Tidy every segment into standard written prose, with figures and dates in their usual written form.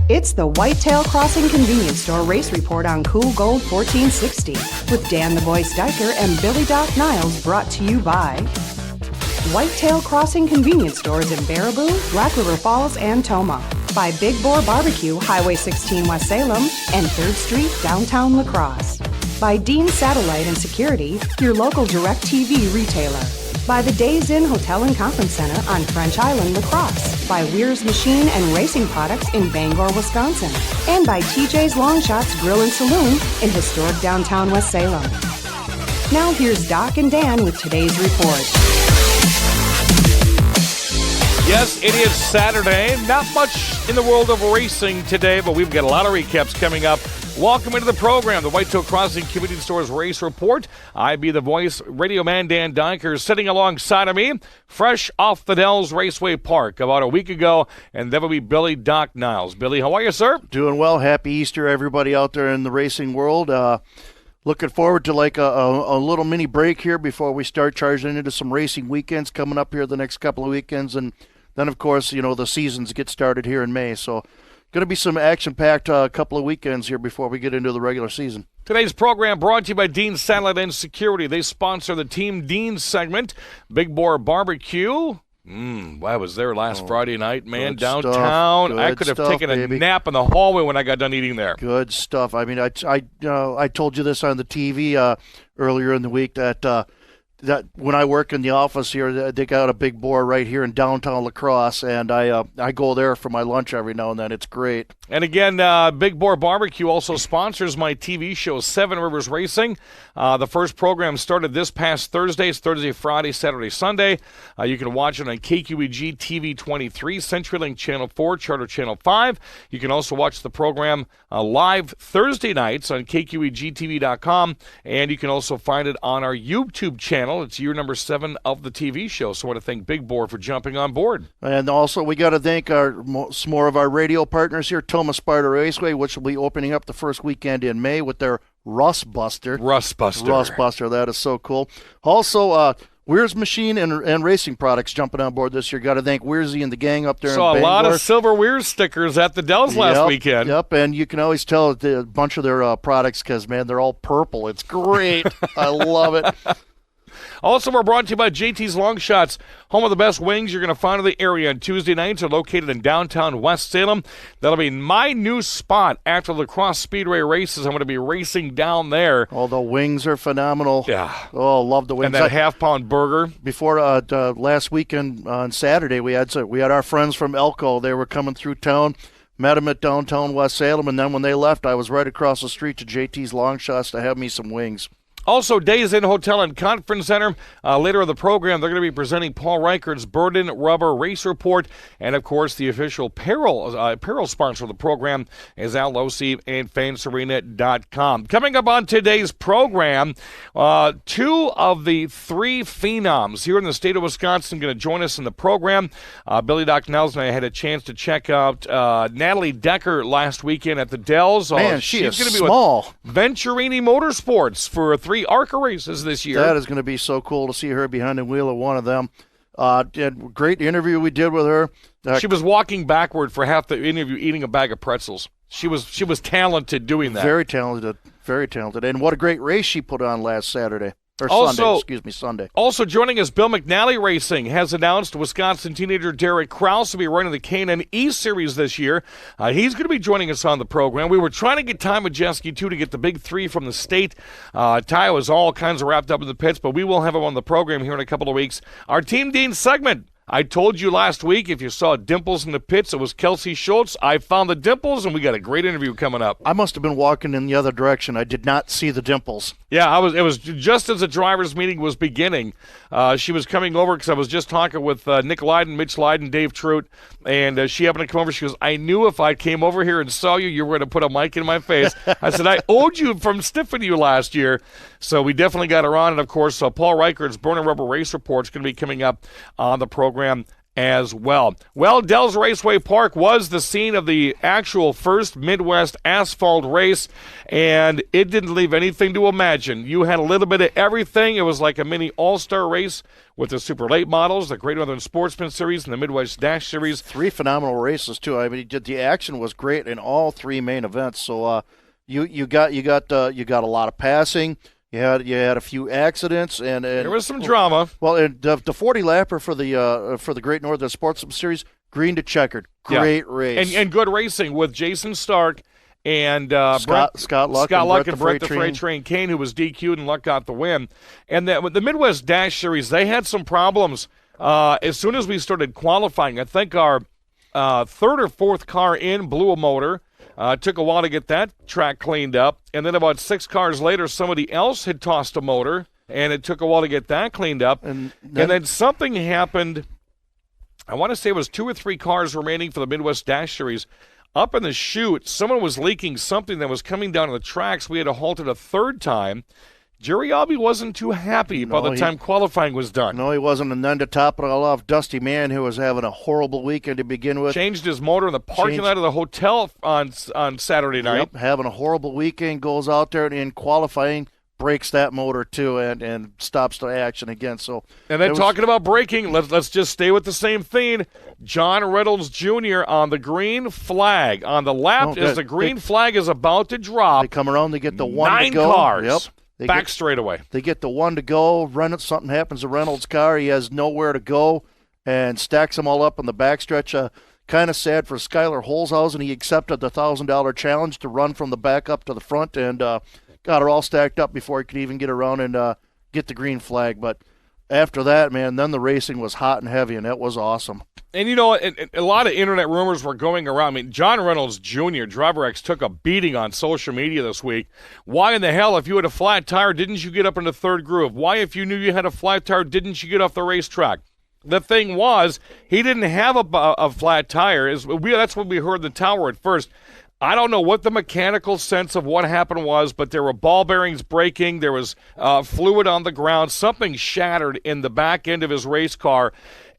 It's the Whitetail Crossing Convenience Store Race Report on Cool Gold 1460 with Dan the Boy Steicher and Billy Doc Niles, brought to you by Whitetail Crossing Convenience Stores in Baraboo, Black River Falls, and Toma. By Big Boar Barbecue, Highway 16 West Salem, and 3rd Street, downtown La Crosse. By Dean Satellite and Security, your local DirecTV retailer. By the Days Inn Hotel and Conference Center on French Island, La Crosse. By Weir's Machine and Racing Products in Bangor, Wisconsin. And by TJ's Long Shots Grill and Saloon in historic downtown West Salem. Now here's Doc and Dan with today's report. Yes, it is Saturday. Not much in the world of racing today, but we've got a lot of recaps coming up. Welcome into the program, the Whitetail Crossing Convenience Stores Race Report. I be the voice, radio man Dan Dykers, sitting alongside of me, fresh off the Dells Raceway Park about a week ago, and that will be Billy Doc Niles. Billy, how are you, sir? Doing well. Happy Easter, everybody out there in the racing world. Looking forward to like a little mini break here before we start charging into some racing weekends coming up here the next couple of weekends, and then, of course, you know, the seasons get started here in May, so going to be some action-packed couple of weekends here before we get into the regular season. Today's program brought to you by Dean Satellite and Security. They sponsor the Team Dean segment. Big Boar Barbecue. I was there last Friday night, man, downtown. I could have taken a nap in the hallway when I got done eating there. Good stuff. I mean, I told you this on the TV earlier in the week that when I work in the office here, they got a Big Boar right here in downtown La Crosse, and I go there for my lunch every now and then. It's great. And again, Big Boar Barbecue also sponsors my TV show, Seven Rivers Racing. The first program started this past Thursday. It's Thursday, Friday, Saturday, Sunday. You can watch it on KQEG TV 23, CenturyLink Channel 4, Charter Channel 5. You can also watch the program live Thursday nights on KQEGTV.com, and you can also find it on our YouTube channel. It's year number 7 of the TV show, so I want to thank Big Boar for jumping on board. And also, we got to thank some more of our radio partners here, Toma Sparta Raceway, which will be opening up the first weekend in May with their Rustbuster. Rustbuster, that is so cool. Also, Weir's Machine and Racing Products jumping on board this year. Got to thank Weirzy and the gang up there in Bangor. Saw a lot of silver Weir's stickers at the Dells last weekend. Yep, and you can always tell a bunch of their products because, man, they're all purple. It's great. I love it. Also, we're brought to you by JT's Long Shots, home of the best wings you're going to find in the area. On Tuesday nights are located in downtown West Salem. That'll be my new spot after the La Crosse Speedway races. I'm going to be racing down there. Oh, the wings are phenomenal. Yeah. Oh, love the wings. And that half-pound burger. Before last weekend on Saturday, we had our friends from Elko. They were coming through town. Met them at downtown West Salem, and then when they left, I was right across the street to JT's Long Shots to have me some wings. Also, Days Inn Hotel and Conference Center. Later in the program, they're going to be presenting Paul Reichert's Burden Rubber Race Report. And, of course, the official apparel sponsor of the program is Alosi and Fansarena.com. Coming up on today's program, 2 of the 3 phenoms here in the state of Wisconsin going to join us in the program. Billy Doc Niles and I had a chance to check out Natalie Decker last weekend at the Dells. Man, she's going to be small. With Venturini Motorsports for 3 ARCA races this year. That is going to be so cool to see her behind the wheel of one of them. Great interview we did with her. She was walking backward for half the interview eating a bag of pretzels. She was talented doing that. Very talented, very talented. And what a great race she put on last Saturday. Or Sunday. Also joining us, Bill McNally Racing has announced Wisconsin teenager Derek Krause will be running the K&N E-Series this year. He's going to be joining us on the program. We were trying to get time with Jeske, too, to get the big 3 from the state. Ty was all kinds of wrapped up in the pits, but we will have him on the program here in a couple of weeks. Our Team Dean segment. I told you last week, if you saw dimples in the pits, it was Kelsey Schultz. I found the dimples, and we got a great interview coming up. I must have been walking in the other direction. I did not see the dimples. Yeah, it was just as the drivers' meeting was beginning. She was coming over because I was just talking with Nick Lyden, Mitch Lyden, Dave Trout, and she happened to come over. She goes, I knew if I came over here and saw you, you were going to put a mic in my face. I said, I owed you from stiffing you last year. So we definitely got her on. And, of course, Paul Reichert's Burning Rubber Race Report is going to be coming up on the program as well. Well, Dells Raceway Park was the scene of the actual first Midwest asphalt race, and it didn't leave anything to imagine. You had a little bit of everything. It was like a mini all-star race with the Super Late Models, the Great Northern Sportsman Series, and the Midwest Dash Series. 3 phenomenal races too. I mean, the action was great in all 3 main events. So you got a lot of passing. You had a few accidents, and there was some drama. Well, and the 40 lapper for the Great Northern Sportsman Series, green to checkered, great race, and good racing with Jason Stark and Scott Luck and Brett the Freight Train Kane, who was DQ'd, and Luck got the win. And the Midwest Dash Series, they had some problems as soon as we started qualifying. I think our third or fourth car in blew a motor. Took a while to get that track cleaned up. And then about 6 cars later, somebody else had tossed a motor, and it took a while to get that cleaned up. And then something happened. I want to say it was 2 or 3 cars remaining for the Midwest Dash Series. Up in the chute, someone was leaking something that was coming down the tracks. We had to halt it a third time. Jerry Albee wasn't too happy by the time qualifying was done. No, he wasn't. And then to top it all off, Dusty Mann, who was having a horrible weekend to begin with. Changed his motor in the parking lot of the hotel on Saturday night. Yep, having a horrible weekend, goes out there and in qualifying, breaks that motor too, and stops the action again. So, and then talking about braking, let's just stay with the same theme. John Reynolds Jr. on the green flag. On the lap, as the green flag is about to drop. They come around, they get the 1 to go. 9 cars. Yep. Back straight away. They get the 1 to go. Something happens to Reynolds' car. He has nowhere to go and stacks them all up in the backstretch. Kind of sad for Skylar Holzhausen. He accepted the $1,000 challenge to run from the back up to the front and got her all stacked up before he could even get around and get the green flag. But after that, man, then the racing was hot and heavy, and that was awesome. And, you know, a lot of internet rumors were going around. I mean, John Reynolds Jr., Driver X, took a beating on social media this week. Why in the hell, if you had a flat tire, didn't you get up in the third groove? Why, if you knew you had a flat tire, didn't you get off the racetrack? The thing was, he didn't have a flat tire. That's what we heard in the tower at first. I don't know what the mechanical sense of what happened was, but there were ball bearings breaking. There was fluid on the ground. Something shattered in the back end of his race car.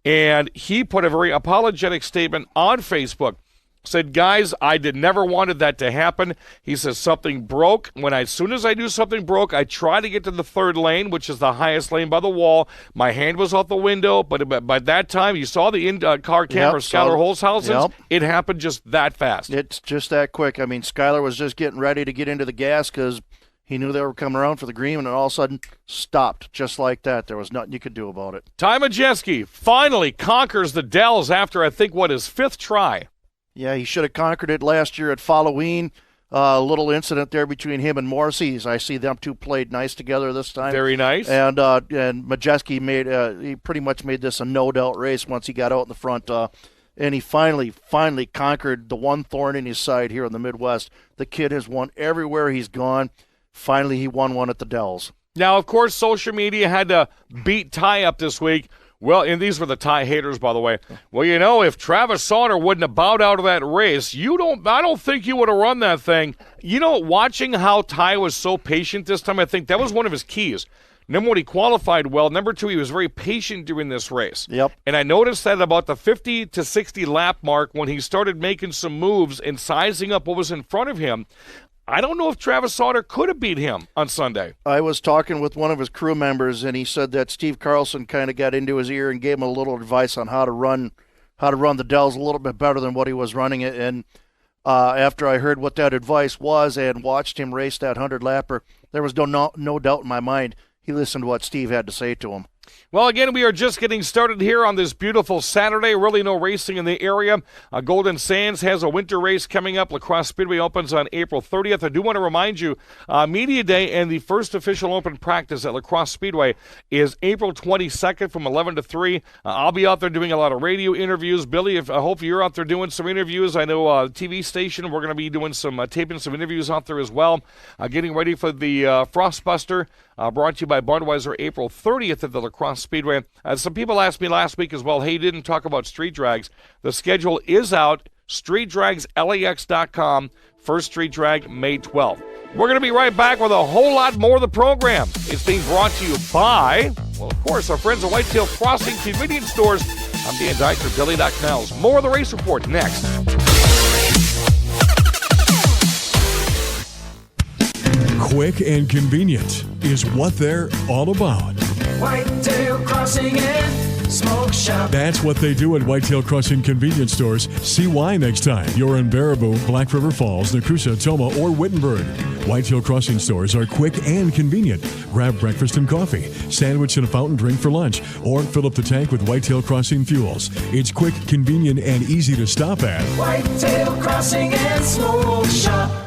And he put a very apologetic statement on Facebook. Said, guys, I never wanted that to happen. He says something broke. As soon as I knew something broke, I tried to get to the third lane, which is the highest lane by the wall. My hand was out the window, but by that time, you saw the in-car camera, Skylar Holzhausen's. Yep. It happened just that fast. It's just that quick. I mean, Skylar was just getting ready to get into the gas because he knew they were coming around for the green, and all of a sudden stopped just like that. There was nothing you could do about it. Ty Majeski finally conquers the Dells after, I think, his 5th try. Yeah, he should have conquered it last year at Halloween. A little incident there between him and Morrissey. I see them two played nice together this time. Very nice. And Majeski he pretty much made this a no-doubt race once he got out in the front. And he finally conquered the one thorn in his side here in the Midwest. The kid has won everywhere he's gone. Finally, he won one at the Dells. Now, of course, social media had to beat Ty up this week. Well, and these were the Ty haters, by the way. Well, you know, if Travis Sauter wouldn't have bowed out of that race, I don't think you would have run that thing. You know, watching how Ty was so patient this time, I think that was one of his keys. Number one, he qualified well. Number two, he was very patient during this race. Yep. And I noticed that about the 50 to 60 lap mark when he started making some moves and sizing up what was in front of him, I don't know if Travis Sauter could have beat him on Sunday. I was talking with one of his crew members, and he said that Steve Carlson kind of got into his ear and gave him a little advice on how to run the Dells a little bit better than what he was running it. And after I heard what that advice was and watched him race that 100-lapper, there was no doubt in my mind he listened to what Steve had to say to him. Well, again, we are just getting started here on this beautiful Saturday. Really no racing in the area. Golden Sands has a winter race coming up. La Crosse Speedway opens on April 30th. I do want to remind you, Media Day and the first official open practice at La Crosse Speedway is April 22nd from 11 to 3. I'll be out there doing a lot of radio interviews. Billy, I hope you're out there doing some interviews. I know TV station, we're going to be doing some taping some interviews out there as well. Getting ready for the Frostbuster, brought to you by Budweiser, April 30th at the La Crosse Speedway. Some people asked me last week as well, hey, you didn't talk about street drags. The schedule is out, streetdragslax.com, first street drag May 12th. We're going to be right back with a whole lot more of the program. It's being brought to you by, well, of course, our friends at Whitetail Crossing Convenience Stores. I'm Dan Dyker, Billy Doc Niles. More of the Race Report next. Quick and convenient is what they're all about. Whitetail Crossing and Smoke Shop. That's what they do at Whitetail Crossing convenience stores. See why next time you're in Baraboo, Black River Falls, Nakusa, Toma, or Wittenberg. Whitetail Crossing stores are quick and convenient. Grab breakfast and coffee, sandwich and a fountain drink for lunch, or fill up the tank with Whitetail Crossing fuels. It's quick, convenient, and easy to stop at. Whitetail Crossing and Smoke Shop.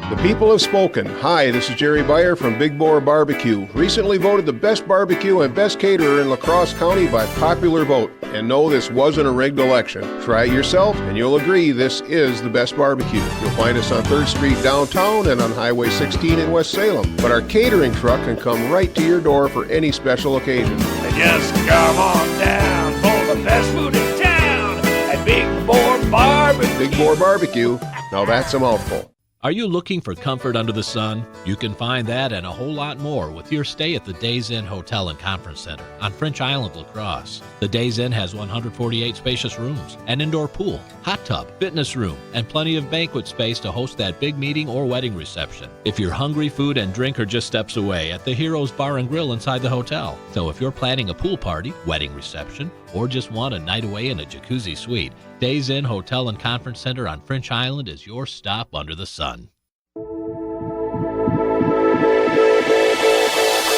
The people have spoken. Hi, this is Jerry Beyer from Big Boar Barbecue. Recently voted the best barbecue and best caterer in La Crosse County by popular vote. And no, this wasn't a rigged election. Try it yourself and you'll agree this is the best barbecue. You'll find us on 3rd Street downtown and on Highway 16 in West Salem. But our catering truck can come right to your door for any special occasion. Just come on down for the best food in town at Big Boar Barbecue. Big Boar Barbecue. Now that's a mouthful. Are you looking for comfort under the sun? You can find that and a whole lot more with your stay at the Days Inn Hotel and Conference Center on French Island, La Crosse. The Days Inn has 148 spacious rooms, an indoor pool, hot tub, fitness room, and plenty of banquet space to host that big meeting or wedding reception. If you're hungry, food and drink are just steps away at the Heroes Bar and Grill inside the hotel. So if you're planning a pool party, wedding reception, or just want a night away in a jacuzzi suite, Days Inn Hotel and Conference Center on French Island is your stop under the sun.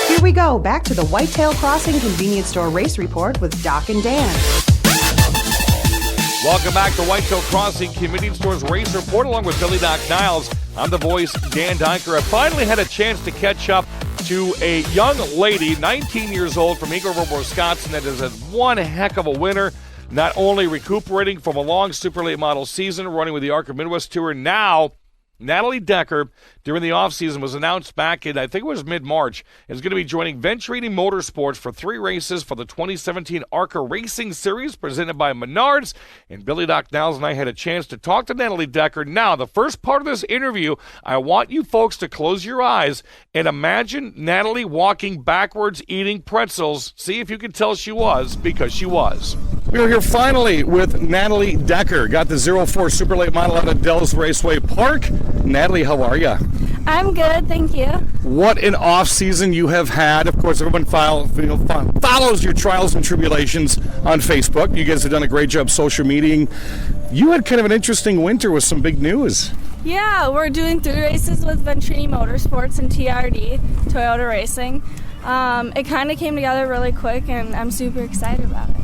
Here we go, back to the Whitetail Crossing Convenience Store Race Report with Doc and Dan. Welcome back to Whitetail Crossing Convenience Stores Race Report along with Billy Doc Niles. I'm the voice, Dan Dyker. I finally had a chance to catch up to a young lady, 19 years old, from Eagle River, Wisconsin, that is one heck of a winner. Not only recuperating from a long super late model season, running with the Arc of Midwest Tour, now Natalie Decker, during the offseason, was announced back in, I think it was mid-March, is going to be joining Venturini Motorsports for 3 races for the 2017 ARCA Racing Series presented by Menards. And Billy Doc Niles and I had a chance to talk to Natalie Decker. Now, the first part of this interview, I want you folks to close your eyes and imagine Natalie walking backwards eating pretzels. See if you can tell she was, because she was. We are here finally with Natalie Decker. Got the 04 Super Late model out of Dells Raceway Park. Natalie, how are you? I'm good, thank you. What an off season you have had. Of course, everyone follows your trials and tribulations on Facebook. You guys have done a great job social mediaing. You had kind of an interesting winter with some big news. Yeah, we're doing 3 races with Venturini Motorsports and TRD, Toyota Racing. It kind of came together really quick, and I'm super excited about it.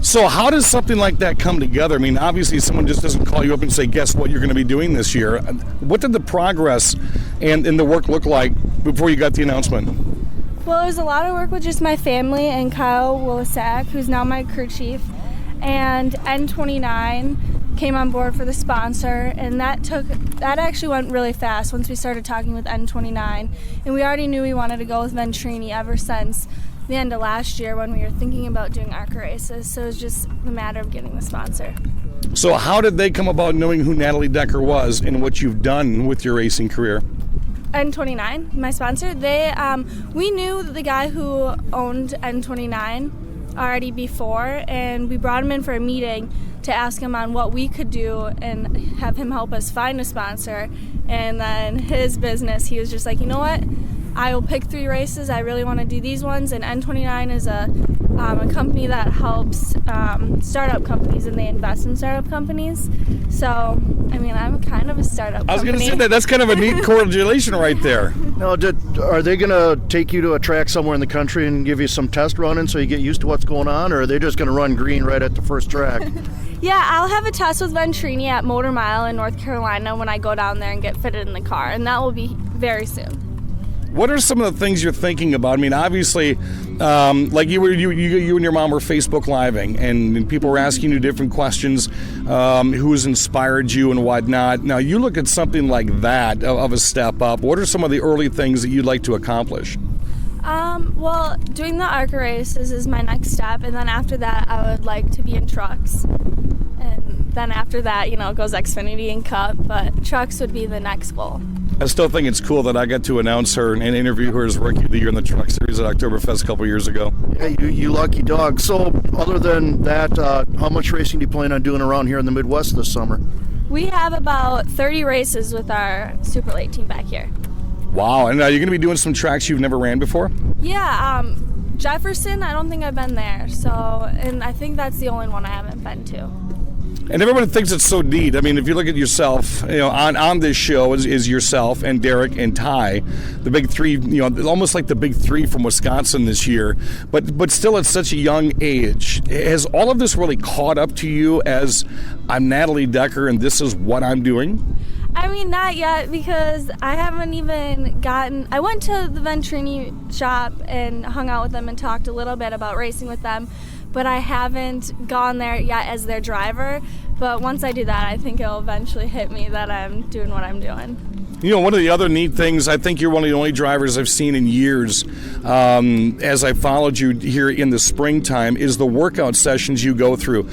So how does something like that come together? I mean, obviously someone just doesn't call you up and say, guess what you're going to be doing this year. What did the progress and the work look like before you got the announcement? Well, it was a lot of work with just my family and Kyle Willisack, who's now my crew chief, and N29 came on board for the sponsor, and that actually went really fast once we started talking with N29, and we already knew we wanted to go with Venturini ever since the end of last year when we were thinking about doing ARCA races, so it was just a matter of getting the sponsor. So how did they come about knowing who Natalie Decker was and what you've done with your racing career? N29, my sponsor, we knew the guy who owned N29 already before, and we brought him in for a meeting to ask him on what we could do and have him help us find a sponsor. And then his business, he was just like, you know what? I will pick 3 races. I really want to do these ones. And N29 is a company that helps startup companies, and they invest in startup companies. So, I mean, I'm kind of a startup company. I was going to say that. That's kind of a neat correlation right there. Now, are they going to take you to a track somewhere in the country and give you some test running so you get used to what's going on, or are they just going to run green right at the first track? Yeah, I'll have a test with Venturini at Motor Mile in North Carolina when I go down there and get fitted in the car, and that will be very soon. What are some of the things you're thinking about? I mean, obviously, like you and your mom were Facebook Living, and people were asking you different questions, who's inspired you and whatnot. Now, you look at something like that of a step up. What are some of the early things that you'd like to accomplish? Well, doing the ARCA races is my next step, and then after that, I would like to be in trucks. And then after that, it goes Xfinity and Cup, but trucks would be the next goal. I still think it's cool that I got to announce her and interview her as Rookie of the Year in the Truck Series at Oktoberfest a couple years ago. Yeah, you lucky dog. So, other than that, how much racing do you plan on doing around here in the Midwest this summer? We have about 30 races with our super late team back here. Wow, and you're going to be doing some tracks you've never ran before? Yeah, Jefferson, I don't think I've been there, and I think that's the only one I haven't been to. And everyone thinks it's so neat. I mean, if you look at yourself, on this show is yourself and Derek and Ty, the big three, almost like the big three from Wisconsin this year. But still at such a young age. Has all of this really caught up to you as I'm Natalie Decker and this is what I'm doing? I mean, not yet, because I haven't even I went to the Ventrini shop and hung out with them and talked a little bit about racing with them, but I haven't gone there yet as their driver. But once I do that, I think it'll eventually hit me that I'm doing what I'm doing. One of the other neat things, I think you're one of the only drivers I've seen in years, as I followed you here in the springtime, is the workout sessions you go through.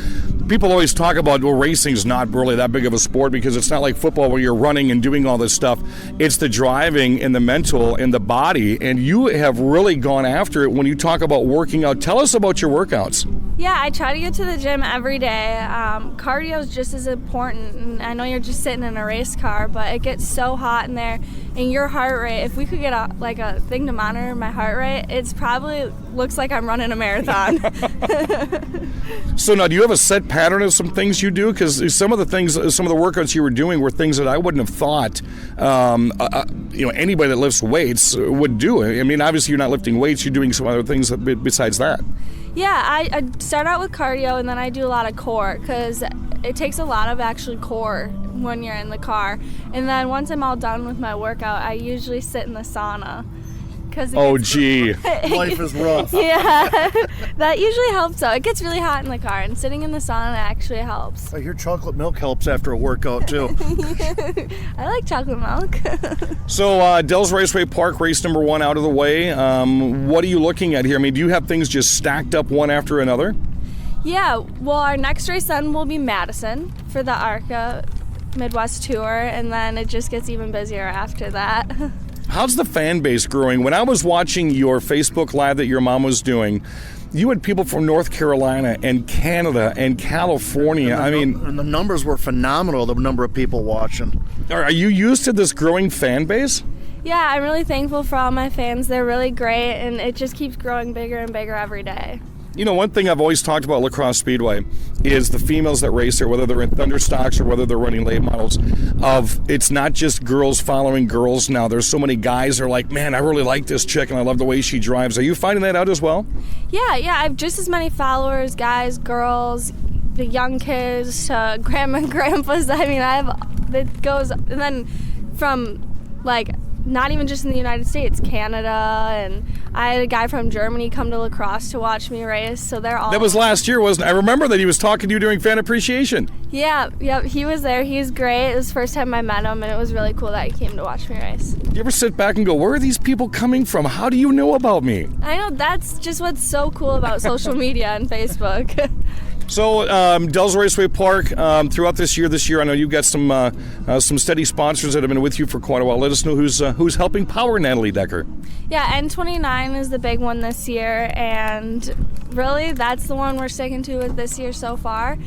People always talk about, well, racing's not really that big of a sport because it's not like football where you're running and doing all this stuff. It's the driving and the mental and the body, and you have really gone after it when you talk about working out. Tell us about your workouts. Yeah, I try to get to the gym every day. Cardio is just as important, and I know you're just sitting in a race car, but it gets so hot in there, and your heart rate, if we could get a thing to monitor my heart rate, it's probably looks like I'm running a marathon. So now, do you have a set pattern of some things you do? Because some of the workouts you were doing were things that I wouldn't have thought anybody that lifts weights would do. I mean, obviously you're not lifting weights, you're doing some other things besides that. Yeah, I start out with cardio, and then I do a lot of core, because it takes a lot of actually core when you're in the car. And then once I'm all done with my workout, I usually sit in the sauna. Gee. Life is rough. Yeah, that usually helps out. It gets really hot in the car, and sitting in the sauna actually helps. I hear chocolate milk helps after a workout, too. I like chocolate milk. So, Dells Raceway Park, race number 1 out of the way. What are you looking at here? I mean, do you have things just stacked up one after another? Yeah, well, our next race then will be Madison for the ARCA Midwest Tour, and then it just gets even busier after that. How's the fan base growing? When I was watching your Facebook Live that your mom was doing, you had people from North Carolina and Canada and California. And the numbers were phenomenal, the number of people watching. Are you used to this growing fan base? Yeah, I'm really thankful for all my fans. They're really great, and it just keeps growing bigger and bigger every day. One thing I've always talked about La Crosse Speedway is the females that race there, whether they're in Thunderstocks or whether they're running late models, it's not just girls following girls now. There's so many guys that are like, man, I really like this chick and I love the way she drives. Are you finding that out as well? Yeah, I have just as many followers, guys, girls, the young kids, grandma and grandpas. I mean, it goes, and then from not even just in the United States, Canada, and I had a guy from Germany come to La Crosse to watch me race, so they're all... That was last year, wasn't it? I remember that he was talking to you during Fan Appreciation. Yeah, he was there. He's great. It was the first time I met him, and it was really cool that he came to watch me race. Do you ever sit back and go, where are these people coming from? How do you know about me? I know, that's just what's so cool about social media and Facebook. So, Dells Raceway Park, throughout this year, I know you've got some steady sponsors that have been with you for quite a while. Let us know who's helping power Natalie Decker. Yeah, N29 is the big one this year, and really that's the one we're sticking to with this year so far.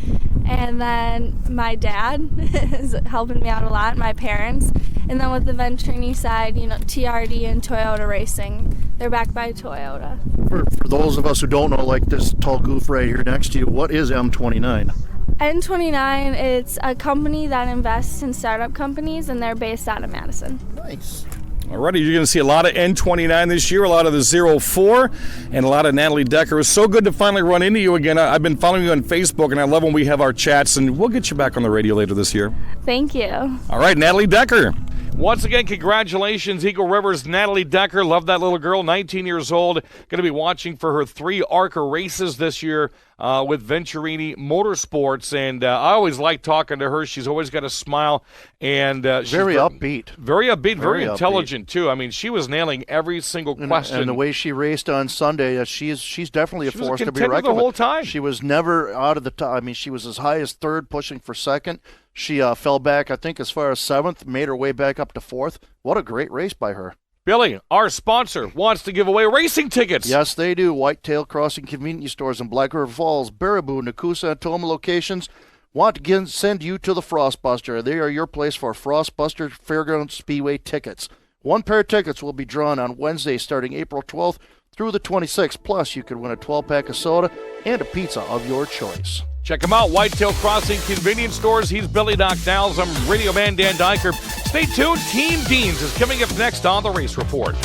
And then my dad is helping me out a lot, my parents. And then with the Ventrini side, TRD and Toyota Racing, they're backed by Toyota. For those of us who don't know, like this tall goof right here next to you, what is M29? N29, it's a company that invests in startup companies, and they're based out of Madison. Nice. Alrighty, you're going to see a lot of N29 this year, a lot of the 04, and a lot of Natalie Decker. It's so good to finally run into you again. I've been following you on Facebook, and I love when we have our chats, and we'll get you back on the radio later this year. Thank you. All right, Natalie Decker. Once again, congratulations, Eagle River's Natalie Decker. Love that little girl, 19 years old. Going to be watching for her 3 ARCA races this year. with Venturini Motorsports, and I always like talking to her. She's always got a smile, and she's very upbeat. Very upbeat, very intelligent, too. I mean, she was nailing every single question. And the way she raced on Sunday, she's definitely a force to be reckoned with. The whole time. She was never out of the top. I mean, she was as high as third, pushing for second. She fell back, I think, as far as seventh, made her way back up to fourth. What a great race by her. Billy, our sponsor, wants to give away racing tickets. Yes, they do. Whitetail Crossing Convenience Stores in Black River Falls, Baraboo, Nakusa, and Toma locations want to send you to the Frostbuster. They are your place for Frostbuster Fairground Speedway tickets. One pair of tickets will be drawn on Wednesday starting April 12th through the 26th. Plus, you could win a 12-pack of soda and a pizza of your choice. Check him out, Whitetail Crossing Convenience Stores. He's Billy Doc Dowles. I'm Radio Man Dan Dyker. Stay tuned. Team Deans is coming up next on the Race Report.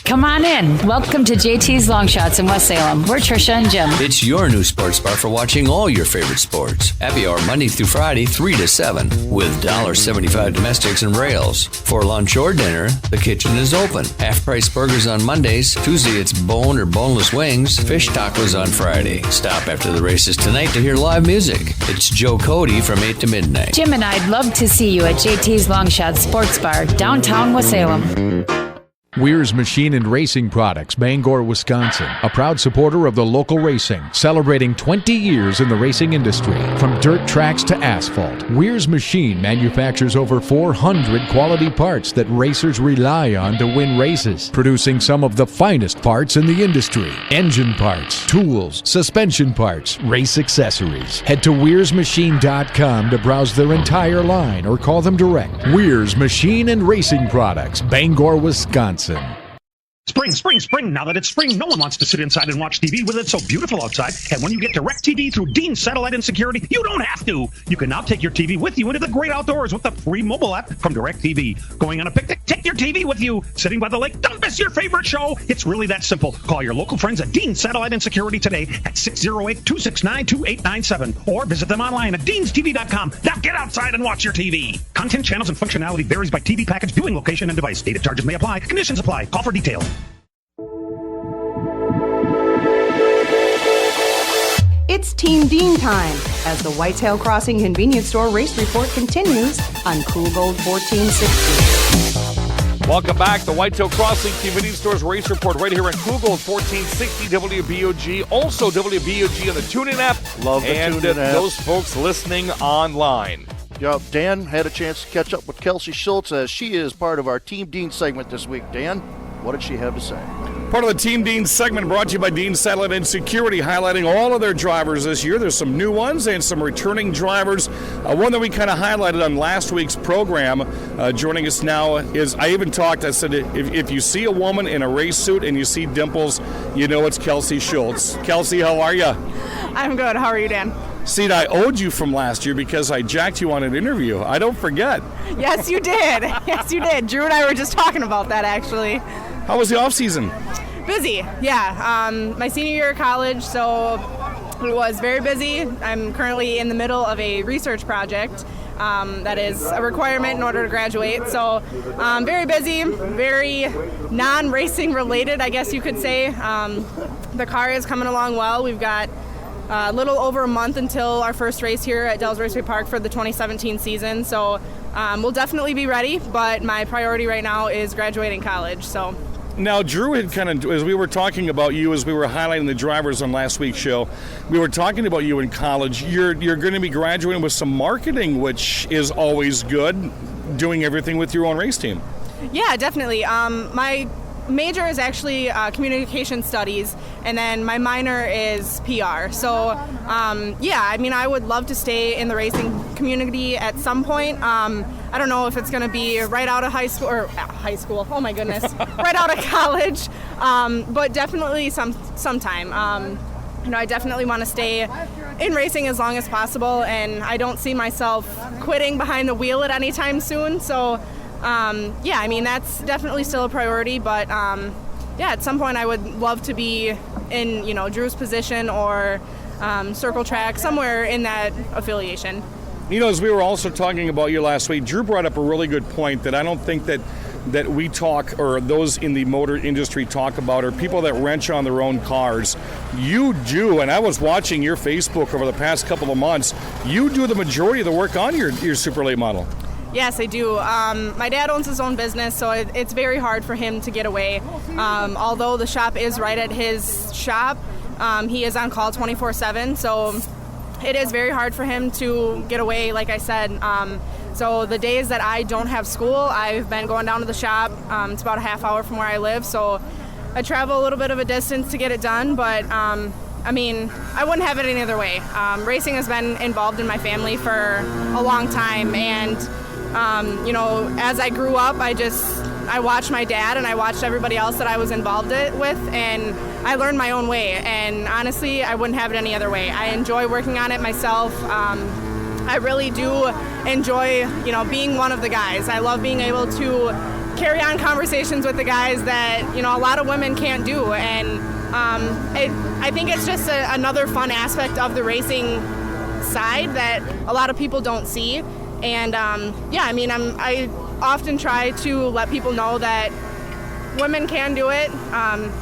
Come on in. Welcome to JT's Long Shots in West Salem. We're Trisha and Jim. It's your new sports bar for watching all your favorite sports. Happy hour Monday through Friday, 3 to 7, with $1.75 domestics and rails. For lunch or dinner, the kitchen is open. Half-price burgers on Mondays. Tuesday, it's bone or boneless wings. Fish tacos on Friday. Stop after the races tonight to hear live music. It's Joe Cody from 8 to midnight. Jim and I'd love to see you at JT's Long Shots Sports Bar, downtown West Salem. Weir's Machine and Racing Products, Bangor, Wisconsin. A proud supporter of the local racing, celebrating 20 years in the racing industry. From dirt tracks to asphalt, Weir's Machine manufactures over 400 quality parts that racers rely on to win races, producing some of the finest parts in the industry. Engine parts, tools, suspension parts, race accessories. Head to WeirsMachine.com to browse their entire line or call them direct. Weir's Machine and Racing Products, Bangor, Wisconsin. Spring, spring, spring. Now that it's spring, no one wants to sit inside and watch TV with it so beautiful outside. And when you get DirecTV through Dean's Satellite and Security, you don't have to. You can now take your TV with you into the great outdoors with the free mobile app from DirecTV. Going on a picnic? Take your TV with you. Sitting by the lake? Don't miss your favorite show. It's really that simple. Call your local friends at Dean's Satellite and Security today at 608-269-2897 or visit them online at deanstv.com. Now get outside and watch your TV. Content, channels, and functionality varies by TV package, viewing location, and device. Data charges may apply. Conditions apply. Call for details. It's Team Dean time as the Whitetail Crossing Convenience Store Race Report continues on Cool Gold 1460. Welcome back. The Whitetail Crossing Convenience Stores Race Report right here on Cool Gold 1460 WBOG. Also WBOG on the TuneIn app. Love the TuneIn app. And those folks listening online. Yeah, Dan had a chance to catch up with Kelsey Schultz as she is part of our Team Dean segment this week. Dan, what did she have to say? Part of the Team Dean segment brought to you by Dean Satellite and Security, highlighting all of their drivers this year. There's some new ones and some returning drivers. One that we kind of highlighted on last week's program, joining us now is, I said, if you see a woman in a race suit and you see dimples, you know it's Kelsey Schultz. Kelsey, how are you? I'm good. How are you, Dan? See, I owed you from last year because I jacked you on an interview. I don't forget. Yes, you did. Yes, you did. Drew and I were just talking about that, actually. How was the off season? Busy, yeah. My senior year of college, so it was very busy. I'm currently in the middle of a research project that is a requirement in order to graduate. So very busy, very non-racing related, I guess you could say. The car is coming along well. We've got a little over a month until our first race here at Dells Raceway Park for the 2017 season. So we'll definitely be ready, but my priority right now is graduating college. So. Now, Drew had as we were talking about you, as we were highlighting the drivers on last week's show, we were talking about you in college. You're going to be graduating with some marketing, which is always good, doing everything with your own race team. Yeah, definitely. My major is actually communication studies, and then my minor is PR. So, I would love to stay in the racing community at some point. I don't know if it's going to be right out of high school, oh my goodness, right out of college, but definitely sometime. I definitely want to stay in racing as long as possible, and I don't see myself quitting behind the wheel at any time soon. So, that's definitely still a priority, but at some point I would love to be in, Drew's position or Circle Track, somewhere in that affiliation. As we were also talking about you last week, Drew brought up a really good point that I don't think that that we talk, or those in the motor industry talk about, are people that wrench on their own cars. You do, and I was watching your Facebook over the past couple of months, you do the majority of the work on your super late model. Yes, I do. My dad owns his own business, so it's very hard for him to get away. Although the shop is right at his shop, he is on call 24/7, so it is very hard for him to get away, like I said. So the days that I don't have school, I've been going down to the shop. It's about a half hour from where I live, so I travel a little bit of a distance to get it done, but I mean, I wouldn't have it any other way. Racing has been involved in my family for a long time, and you know, as I grew up, I watched my dad and I watched everybody else that I was involved with, and I learned my own way, and honestly, I wouldn't have it any other way. I enjoy working on it myself. I really do enjoy, you know, being one of the guys. I love being able to carry on conversations with the guys that, you know, a lot of women can't do, and I think it's just another fun aspect of the racing side that a lot of people don't see. And yeah, I mean, I often try to let people know that women can do it.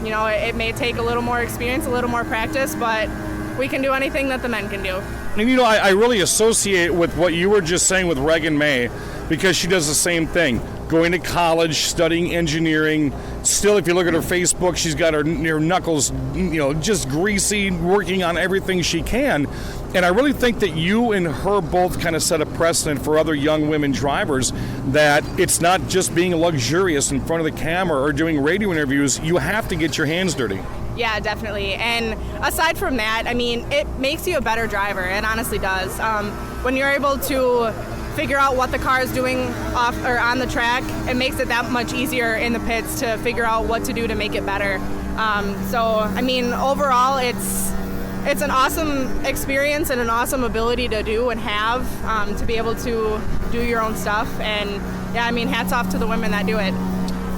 You know, it may take a little more experience, a little more practice, but we can do anything that the men can do. And you know, I really associate with what you were just saying with Regan May, because she does the same thing. Going to college, studying engineering. Still, if you look at her Facebook, she's got her knuckles, you know, just greasy, working on everything she can. And I really think that you and her both kind of set a precedent for other young women drivers, that it's not just being luxurious in front of the camera or doing radio interviews. You have to get your hands dirty. Yeah, definitely. And aside from that, I mean, it makes you a better driver. It honestly does. When you're able to figure out what the car is doing off or on the track, it makes it that much easier in the pits to figure out what to do to make it better. So, I mean, overall, it's an awesome experience and an awesome ability to do and have, to be able to do your own stuff. And yeah, I mean, hats off to the women that do it.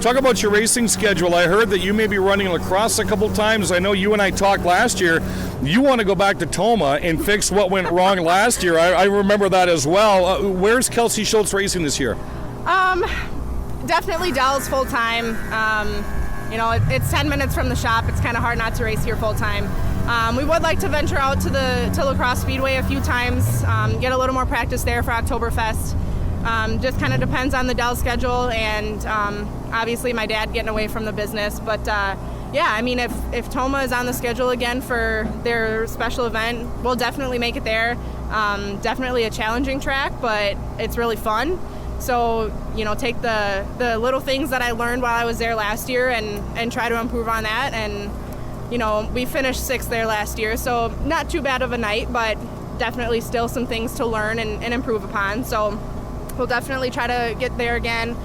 Talk about your racing schedule. I heard that you may be running lacrosse a couple times. I know you and I talked last year. You want to go back to Toma and fix what went wrong last year. I remember that as well. Where's Kelsey Schultz racing this year? Definitely Dell's full time. You know, it's 10 minutes from the shop. It's kind of hard not to race here full time. We would like to venture out to Lacrosse Speedway a few times, get a little more practice there for Oktoberfest. Just kind of depends on the Dell schedule and obviously my dad getting away from the business. But yeah, I mean, if Toma is on the schedule again for their special event, we'll definitely make it there. Definitely a challenging track, but it's really fun. So, you know, take the little things that I learned while I was there last year and try to improve on that. And, you know, we finished 6th there last year, so not too bad of a night, but definitely still some things to learn and improve upon. So we'll definitely try to get there again.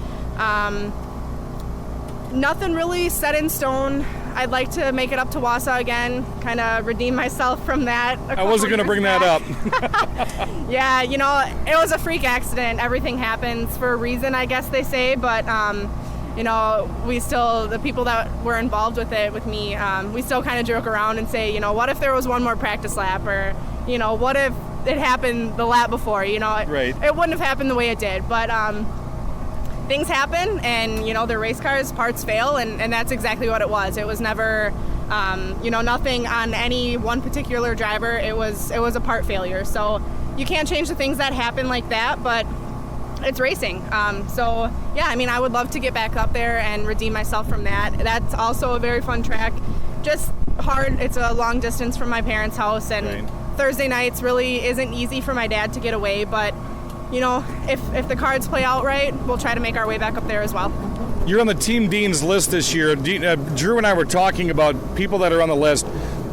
Nothing really set in stone. I'd like to make it up to Wausau again, kind of redeem myself from that. I wasn't going to bring that up. Yeah, you know, it was a freak accident. Everything happens for a reason, I guess they say, but you know, the people that were involved with it with me, we still kind of joke around and say, you know, what if there was one more practice lap, or, you know, what if it happened the lap before, you know, it wouldn't have happened the way it did, but things happen, and, you know, the race cars, parts fail, and that's exactly what it was. It was never, you know, nothing on any one particular driver. It was a part failure, so you can't change the things that happen like that, but it's racing. So yeah, I mean, I would love to get back up there and redeem myself from that. That's also a very fun track. Just hard. It's a long distance from my parents' house, and Thursday nights really isn't easy for my dad to get away, but you know, if the cards play out right, we'll try to make our way back up there as well. You're on the Team Dean's list this year. Drew and I were talking about people that are on the list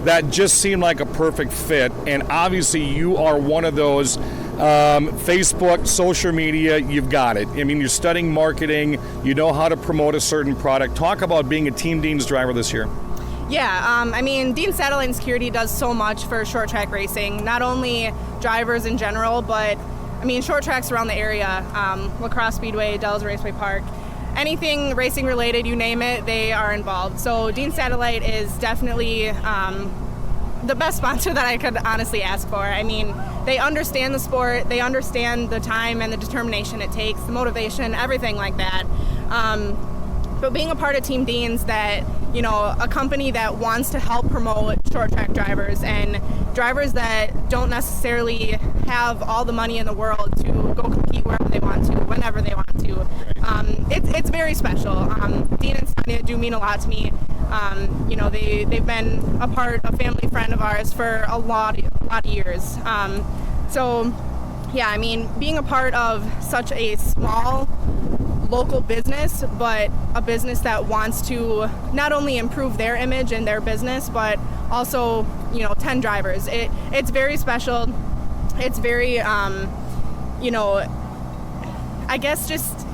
that just seem like a perfect fit, and obviously you are one of those. Facebook, social media, you've got it. I mean, you're studying marketing, you know how to promote a certain product. Talk about being a Team Dean's driver this year. Yeah, I mean, Dean Satellite and Security does so much for short track racing, not only drivers in general, but I mean, short tracks around the area, Lacrosse Speedway, Dells Raceway Park, anything racing related, you name it, they are involved. So Dean Satellite is definitely the best sponsor that I could honestly ask for. I mean, they understand the sport, they understand the time and the determination it takes, the motivation, everything like that. But being a part of Team Dean's, that, you know, a company that wants to help promote short track drivers and drivers that don't necessarily have all the money in the world to go compete wherever they want to, whenever they want to. It's very special. Dean and Sonia do mean a lot to me. You know, they've been a family friend of ours for a lot of years. So, yeah, I mean, being a part of such a small local business, but a business that wants to not only improve their image and their business, but also, you know, 10 drivers. It's very special. It's very, you know, I guess just...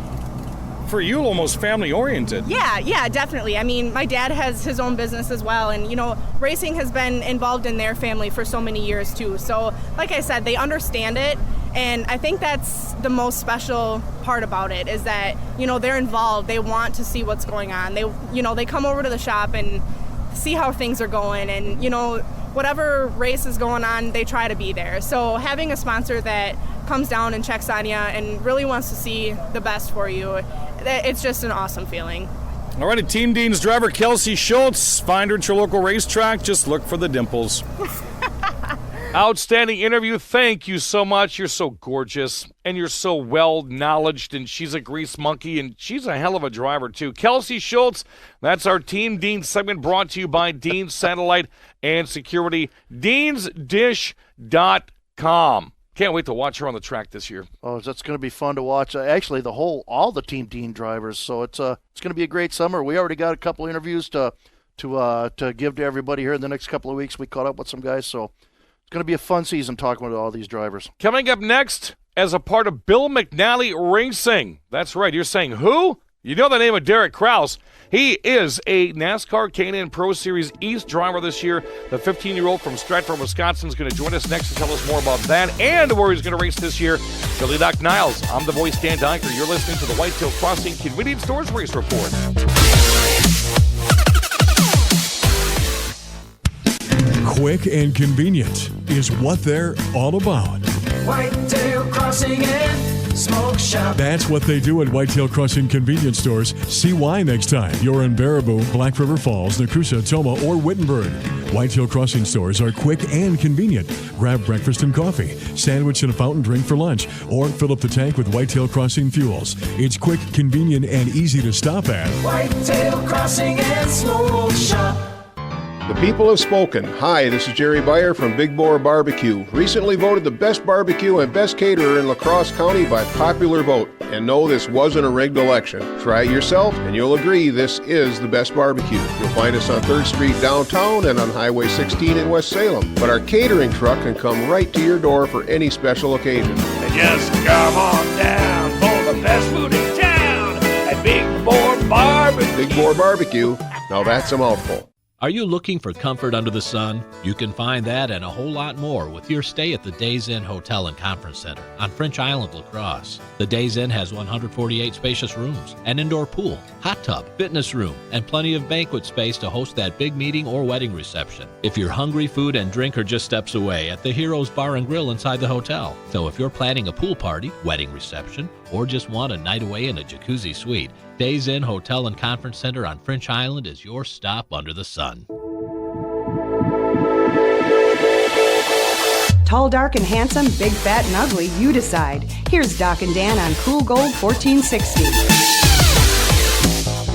For you, almost family-oriented. Yeah, definitely. I mean, my dad has his own business as well, and, you know, racing has been involved in their family for so many years, too. So, like I said, they understand it, and I think that's the most special part about it, is that, you know, they're involved. They want to see what's going on. They, you know, they come over to the shop and see how things are going, and, you know, whatever race is going on, they try to be there. So having a sponsor that comes down and checks on you and really wants to see the best for you, it's just an awesome feeling. All right, Team Dean's driver Kelsey Schultz. Find her at your local racetrack. Just look for the dimples. Outstanding interview. Thank you so much. You're so gorgeous, and you're so well-knowledged, and she's a grease monkey, and she's a hell of a driver, too. Kelsey Schultz, that's our Team Dean segment, brought to you by Dean's Satellite and Security, deansdish.com. Can't wait to watch her on the track this year. Oh, that's going to be fun to watch. Actually, all the Team Dean drivers. So it's going to be a great summer. We already got a couple interviews to give to everybody here in the next couple of weeks. We caught up with some guys, so it's going to be a fun season talking with all these drivers. Coming up next, as a part of Bill McNally Racing. That's right. You're saying who? You know the name of Derek Krause. He is a NASCAR K&N Pro Series East driver this year. The 15-year-old from Stratford, Wisconsin is going to join us next to tell us more about that and where he's going to race this year. Billy Doc Niles, I'm the voice, Dan Diker. You're listening to the Whitetail Crossing Convenience Stores Race Report. Quick and convenient is what they're all about. Whitetail Crossing and Smoke Shop. That's what they do at Whitetail Crossing Convenience Stores. See why next time you're in Baraboo, Black River Falls, Nakusa, Toma, or Wittenberg. Whitetail Crossing stores are quick and convenient. Grab breakfast and coffee, sandwich and a fountain drink for lunch, or fill up the tank with Whitetail Crossing fuels. It's quick, convenient, and easy to stop at Whitetail Crossing and Smoke Shop. The people have spoken. Hi, this is Jerry Beyer from Big Boar Barbecue. Recently voted the best barbecue and best caterer in La Crosse County by popular vote. And no, this wasn't a rigged election. Try it yourself, and you'll agree this is the best barbecue. You'll find us on 3rd Street downtown and on Highway 16 in West Salem. But our catering truck can come right to your door for any special occasion. And just come on down for the best food in town at Big Boar Barbecue. Big Boar Barbecue. Now that's a mouthful. Are you looking for comfort under the sun? You can find that and a whole lot more with your stay at the Days Inn Hotel and Conference Center on French Island, La Crosse. The Days Inn has 148 spacious rooms, an indoor pool, hot tub, fitness room, and plenty of banquet space to host that big meeting or wedding reception. If you're hungry, food and drink are just steps away at the Heroes Bar and Grill inside the hotel. So if you're planning a pool party, wedding reception, or just want a night away in a jacuzzi suite, Days Inn Hotel and Conference Center on French Island is your stop under the sun. Tall, dark, and handsome, big, fat, and ugly, you decide. Here's Doc and Dan on Cool Gold 1460.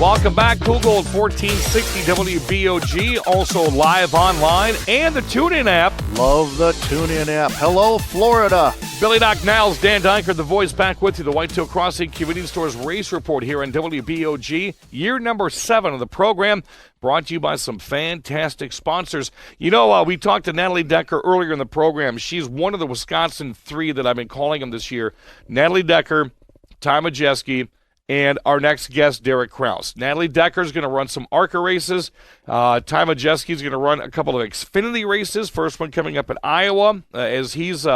Welcome back, Cool Gold 1460 WBOG, also live online and the TuneIn app. Love the TuneIn app. Hello, Florida. Billy Doc Niles, Dan Diker, the voice, back with you. The Whitetail Crossing Convenience Stores Race Report here on WBOG. Year number 7 of the program, brought to you by some fantastic sponsors. You know, we talked to Natalie Decker earlier in the program. She's one of the Wisconsin 3 that I've been calling them this year. Natalie Decker, Ty Majeski, and our next guest, Derek Krause. Natalie Decker's going to run some ARCA races. Ty Majeski's going to run a couple of Xfinity races. First one coming up in Iowa, as he's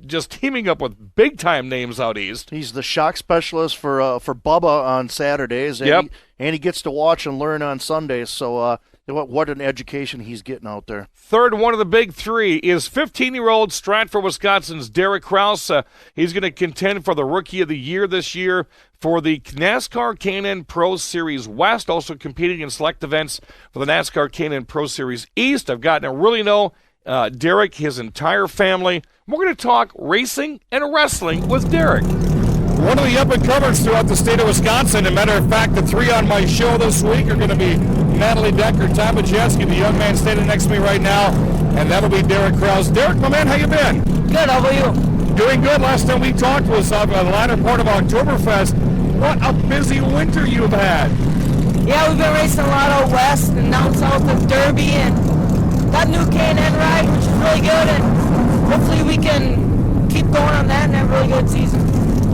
just teaming up with big-time names out east. He's the shock specialist for Bubba on Saturdays. And yep. He gets to watch and learn on Sundays. So what an education he's getting out there. Third one of the big three is 15-year-old Stratford, Wisconsin's Derek Krause. He's going to contend for the Rookie of the Year this year for the NASCAR K&N Pro Series West, also competing in select events for the NASCAR K&N Pro Series East. I've gotten to really know Derek, his entire family. We're going to talk racing and wrestling with Derek. One of the up-and-comers throughout the state of Wisconsin. As a matter of fact, the three on my show this week are going to be Natalie Decker, Tom Majeski, the young man standing next to me right now, and that'll be Derek Krause. Derek, my man, how you been? Good, how about you? Doing good. Last time we talked was the latter part of Oktoberfest. What a busy winter you've had. Yeah, we've been racing a lot out west and down south of Derby, and got a new K&N ride, which is really good, and hopefully we can keep going on that and have a really good season.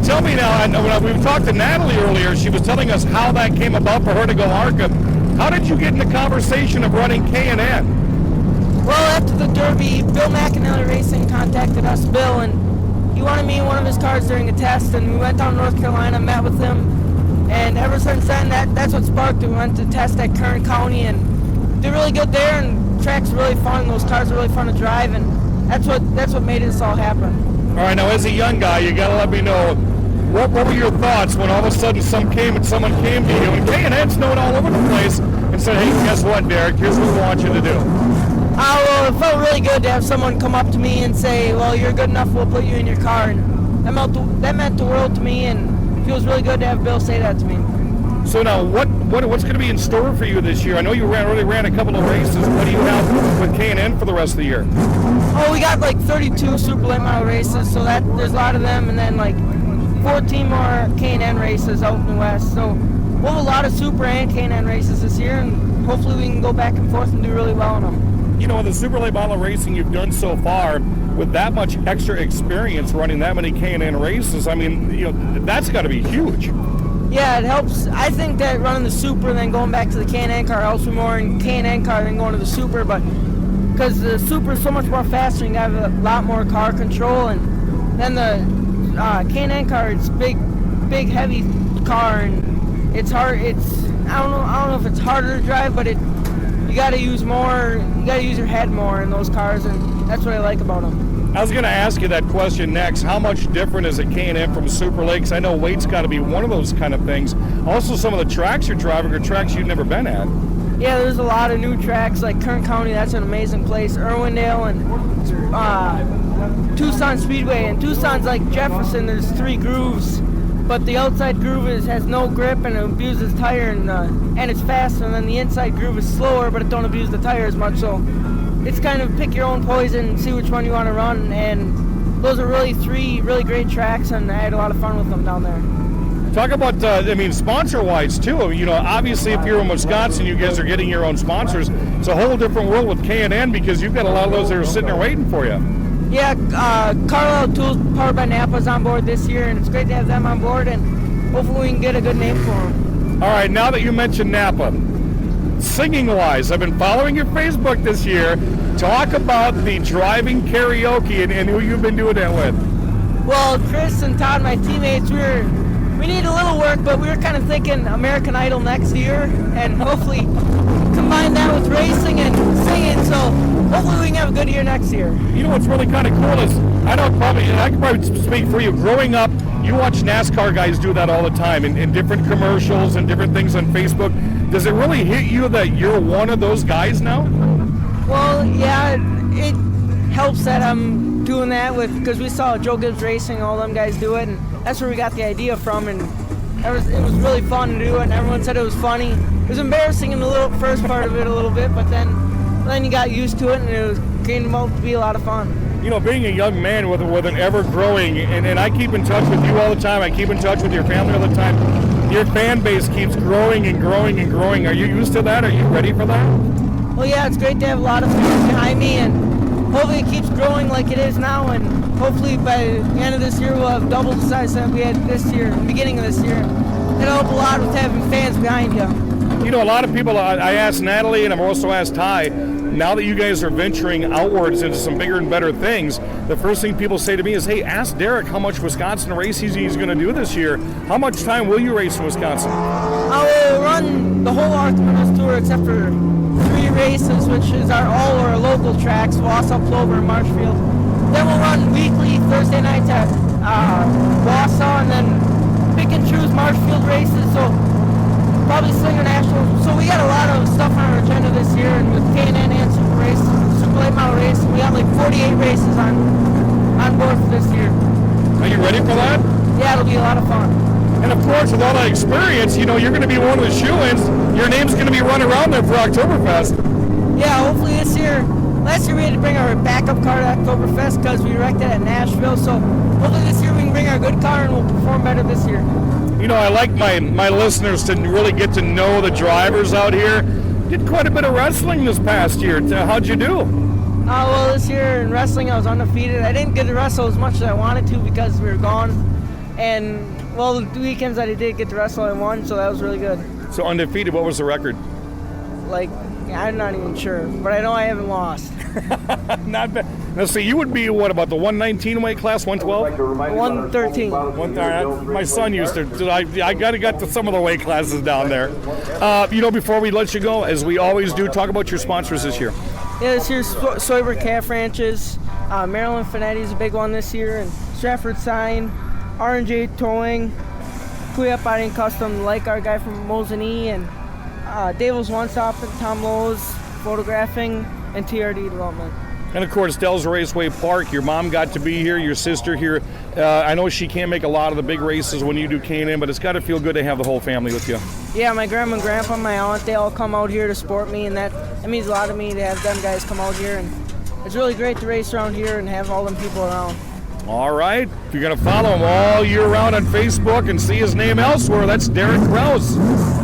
Tell me now, I know when we talked to Natalie earlier, she was telling us how that came about for her to go ARCA. How did you get in the conversation of running K&N? Well, after the Derby, Bill McAnally Racing contacted us, Bill, and he wanted me in one of his cars during a test, and we went down to North Carolina, met with him, and ever since then, that's what sparked it. We went to test at Kern County and did really good there, and the track's really fun, those cars are really fun to drive, and that's what made this all happen. All right, now as a young guy, you got to let me know, what were your thoughts when all of a sudden someone came to you, and K&N's known all over the place, and said, hey, guess what, Derek, here's what we want you to do? Well, it felt really good to have someone come up to me and say, well, you're good enough, we'll put you in your car, and that meant the world to me, and it feels really good to have Bill say that to me. So now, what's going to be in store for you this year? I know you already ran a couple of races. What do you have with K&N for the rest of the year? Oh, we got like 32 super late model races, so there's a lot of them, and then like 14 more K&N races out in the west. So we'll have a lot of super and K&N races this year, and hopefully we can go back and forth and do really well in them. You know, in the super late model racing you've done so far, with that much extra experience running that many K&N races, I mean, you know, that's got to be huge. Yeah, it helps. I think that running the super and then going back to the K&N car helps me more in K&N car than going to the super, but because the super is so much more faster, you have a lot more car control, and then the K&N car, it's big, heavy car, and it's hard. I don't know if it's harder to drive, but you got to use your head more in those cars, and that's what I like about them. I was going to ask you that question next. How much different is a K&N from Super Lakes? I know weight's got to be one of those kind of things. Also, some of the tracks you're driving are tracks you've never been at. Yeah, there's a lot of new tracks, like Kern County, that's an amazing place. Irwindale and Tucson Speedway. And Tucson's like Jefferson, there's 3 grooves, but the outside groove has no grip and it abuses tire, and it's faster, and then the inside groove is slower, but it don't abuse the tire as much. So it's kind of pick your own poison and see which one you want to run, and those are really 3 really great tracks, and I had a lot of fun with them down there. Talk about, sponsor-wise, too. You know, obviously, if you're in Wisconsin, you guys are getting your own sponsors. It's a whole different world with K&N because you've got a lot of those that are sitting there waiting for you. Yeah, Carlisle Tools, powered by Napa's on board this year, and it's great to have them on board, and hopefully we can get a good name for them. All right, now that you mentioned Napa, singing-wise, I've been following your Facebook this year. Talk about the driving karaoke and who you've been doing that with. Well, Chris and Todd, my teammates, we need a little work, but we were kind of thinking American Idol next year, and hopefully combine that with racing and singing, so hopefully we can have a good year next year. You know what's really kind of cool is, I can probably speak for you, growing up, you watch NASCAR guys do that all the time in different commercials and different things on Facebook. Does it really hit you that you're one of those guys now? Well, yeah, it helps that I'm doing that because we saw Joe Gibbs Racing, all them guys do it, and that's where we got the idea from, and it was really fun to do it, and everyone said it was funny. It was embarrassing in the first part of it a little bit, but then you got used to it, and it came out to be a lot of fun. You know, being a young man with an ever-growing, and I keep in touch with you all the time, I keep in touch with your family all the time, your fan base keeps growing and growing and growing. Are you used to that? Are you ready for that? Well, yeah, it's great to have a lot of fans behind me, and hopefully it keeps growing like it is now, and hopefully by the end of this year we'll have double the size that we had this year, the beginning of this year. It'll help a lot with having fans behind you. You know, a lot of people, I asked Natalie and I've also asked Ty, now that you guys are venturing outwards into some bigger and better things, the first thing people say to me is, hey, ask Derek how much Wisconsin races he's going to do this year. How much time will you race in Wisconsin? I will run the whole Arctic Tour except for 3 races, which is all our local tracks, Wausau, Plover, and Marshfield. Then we'll run weekly Thursday nights at Wausau, and then pick and choose Marshfield races, so probably Slinger Nationals. So we got a lot of stuff on our agenda this year, and with K&N and Super Race, Super Late Model Race, we have like 48 races on board for this year. Are you ready for that? Yeah, it'll be a lot of fun. And of course, with all that experience, you're going to be one of the shoe-ins. Your name's going to be running around there for Oktoberfest. Yeah, hopefully this year. Last year we had to bring our backup car to Oktoberfest because we wrecked it at Nashville. So hopefully this year we can bring our good car and we'll perform better this year. I like my listeners to really get to know the drivers out here. Did quite a bit of wrestling this past year. How'd you do? Well, this year in wrestling I was undefeated. I didn't get to wrestle as much as I wanted to because we were gone. And, well, the weekends that I did get to wrestle, I won, so that was really good. So undefeated, what was the record? I'm not even sure, but I know I haven't lost. Not bad. Now, see, you would be, what, about the 119 weight class, 112? 113. My son used to. I got to some of the weight classes down there. Before we let you go, as we always do, talk about your sponsors this year. Yeah, this year's Soyber Calf Ranches. Maryland Finetti is a big one this year, and Stratford Sign, R&J Towing, Kuya Body Custom, like our guy from Mosinee, and Davis One Stop, and Tom Lowe's Photographing, and TRD Development. And of course, Dells Raceway Park. Your mom got to be here, your sister here. I know she can't make a lot of the big races when you do K&N, but it's got to feel good to have the whole family with you. Yeah, my grandma and grandpa, my aunt, they all come out here to support me, and that means a lot to me to have them guys come out here. And it's really great to race around here and have all them people around. All right. If you're going to follow him all year round on Facebook and see his name elsewhere, that's Derek Krause.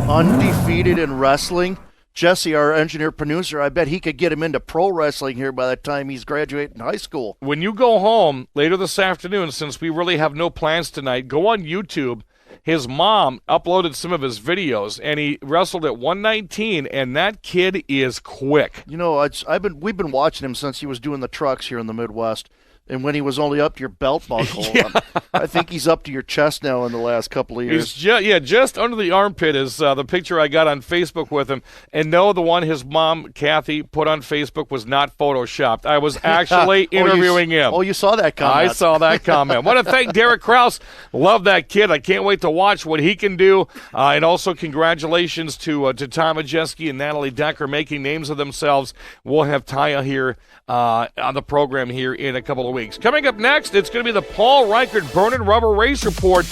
Undefeated in wrestling. Jesse, our engineer-producer, I bet he could get him into pro wrestling here by the time he's graduating high school. When you go home later this afternoon, since we really have no plans tonight, go on YouTube. His mom uploaded some of his videos, and he wrestled at 119, and that kid is quick. We've been watching him since he was doing the trucks here in the Midwest. And when he was only up to your belt buckle, Yeah. I think he's up to your chest now in the last couple of years. Just under the armpit is the picture I got on Facebook with him. And no, the one his mom, Kathy, put on Facebook was not photoshopped. I was actually interviewing him. Oh, you saw that comment. I saw that comment. I want to thank Derek Krause. Love that kid. I can't wait to watch what he can do. And also congratulations to Tom Majeski and Natalie Decker making names of themselves. We'll have Taya here on the program here in a couple of weeks. Coming up next, it's going to be the Paul Reichert Burn and Rubber Race Report.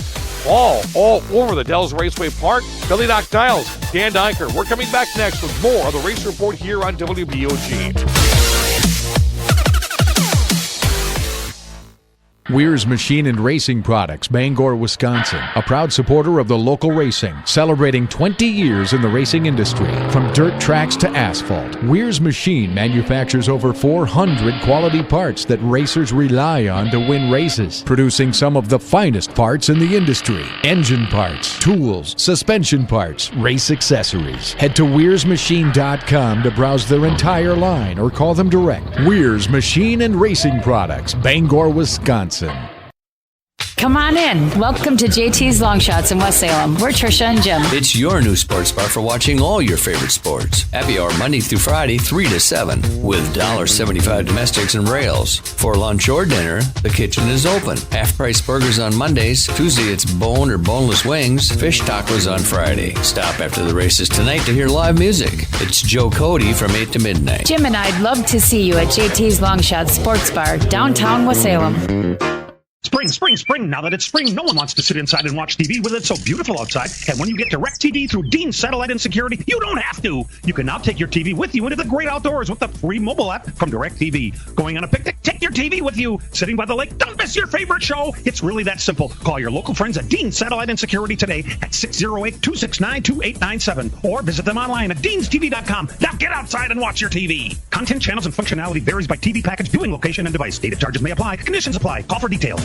All over the Dells Raceway Park. Billy Doc Niles, Dan Diker. We're coming back next with more of the Race Report here on WBOG. Weir's Machine and Racing Products, Bangor, Wisconsin. A proud supporter of the local racing, celebrating 20 years in the racing industry. From dirt tracks to asphalt, Weir's Machine manufactures over 400 quality parts that racers rely on to win races, producing some of the finest parts in the industry. Engine parts, tools, suspension parts, race accessories. Head to WeirsMachine.com to browse their entire line or call them direct. Weir's Machine and Racing Products, Bangor, Wisconsin. Come on in. Welcome to JT's Long Shots in West Salem. We're Trisha and Jim. It's your new sports bar for watching all your favorite sports. Happy hour Monday through Friday, 3 to 7, with $1.75 domestics and rails. For lunch or dinner, the kitchen is open. Half-price burgers on Mondays. Tuesday, it's bone or boneless wings. Fish tacos on Friday. Stop after the races tonight to hear live music. It's Joe Cody from 8 to midnight. Jim and I'd love to see you at JT's Long Shots Sports Bar, downtown West Salem. Spring, spring, spring. Now that it's spring, no one wants to sit inside and watch TV with it so beautiful outside. And when you get DirecTV through Dean Satellite and Security, you don't have to. You can now take your TV with you into the great outdoors with the free mobile app from DirecTV. Going on a picnic? Take your TV with you. Sitting by the lake? Don't miss your favorite show. It's really that simple. Call your local friends at Dean Satellite and Security today at 608-269-2897 or visit them online at deanstv.com. Now get outside and watch your TV. Content, channels, and functionality varies by TV package, viewing location, and device. Data charges may apply. Conditions apply. Call for details.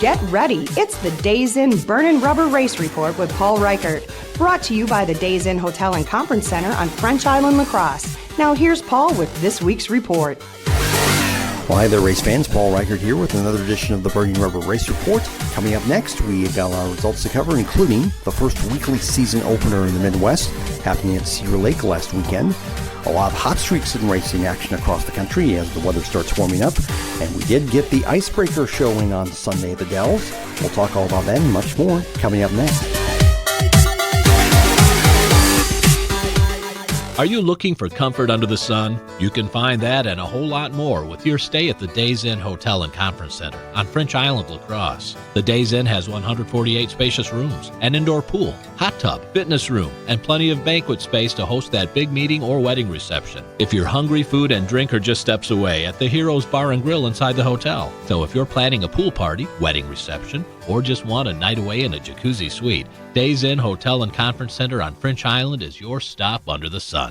Get ready. It's the Days Inn Burn and Rubber Race Report with Paul Reichert. Brought to you by the Days Inn Hotel and Conference Center on French Island, La Crosse. Now here's Paul with this week's report. Well, hi there, race fans. Paul Reichert here with another edition of the Burning Rubber Race Report. Coming up next, we've got our results to cover, including the first weekly season opener in the Midwest, happening at Cedar Lake last weekend. A lot of hot streaks in racing action across the country as the weather starts warming up. And we did get the Icebreaker showing on Sunday at the Dells. We'll talk all about that and much more coming up next. Are you looking for comfort under the sun? You can find that and a whole lot more with your stay at the Days Inn Hotel and Conference Center on French Island, La Crosse. The Days Inn has 148 spacious rooms, an indoor pool, hot tub, fitness room, and plenty of banquet space to host that big meeting or wedding reception. If you're hungry, food and drink are just steps away at the Heroes Bar and Grill inside the hotel. So if you're planning a pool party, wedding reception, or just want a night away in a jacuzzi suite, Days Inn Hotel and Conference Center on French Island is your stop under the sun.